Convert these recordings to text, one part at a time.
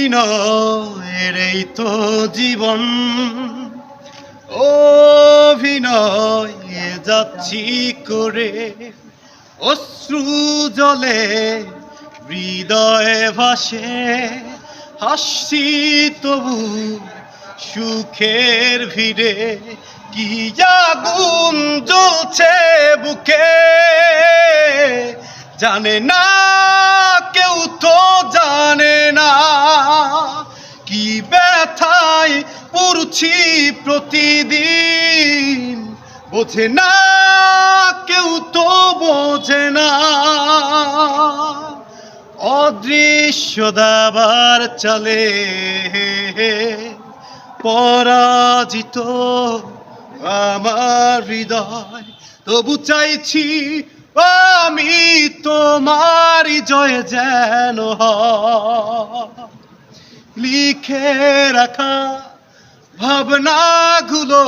অভিনয়ের এই তো জীবন, অভিনয়ে যাচ্ছি করে, অশ্রু জলে হৃদয়ে ভাসে, হাসি তবু সুখের ভিড়ে, কি আগুন জ্বলছে বুকে জানে না কেউ, তো জানে না কি ব্যথায় পড়ছি প্রতিদিন, বোঝে না কেউ, তো বোঝে না। অদৃশ্য দাবার চলে পরাজিত আমার হৃদয়, তবু চাইছি আমি তোমারই জয় যেন হয়। লিখে রাখা ভাবনাগুলো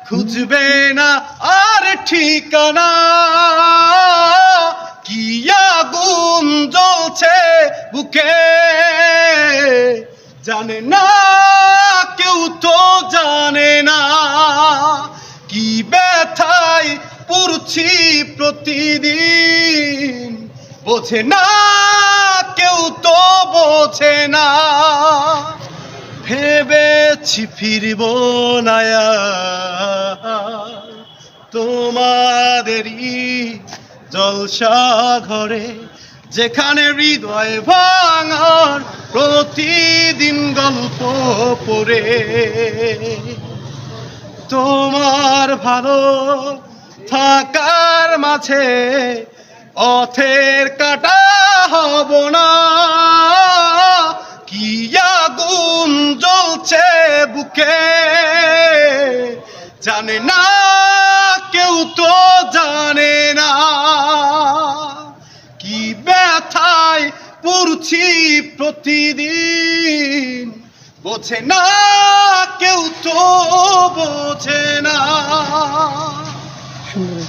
খুঁজবে না আর ঠিকানা, কি আগুন জ্বলছে বুকে জানে না কেউ, তো জানে না কি ব্যথায় পড়ছি প্রতিদিন, বোঝে না কেউ, তো বোঝে না। ভেবেছি ফিরব না আর তোমাদেরই জলসা ঘরে, যেখানে হৃদয় ভাঙার প্রতিদিন গল্প পড়ে, তোমার ভালো থাকার মাঝে পথের কাটা হব না, কি আগুন জ্বলছে বুকে জানে না কেউ, তো জানে না কি ব্যথায় পড়ছি প্রতিদিন, বোঝে না কেউ, তো বোঝে না।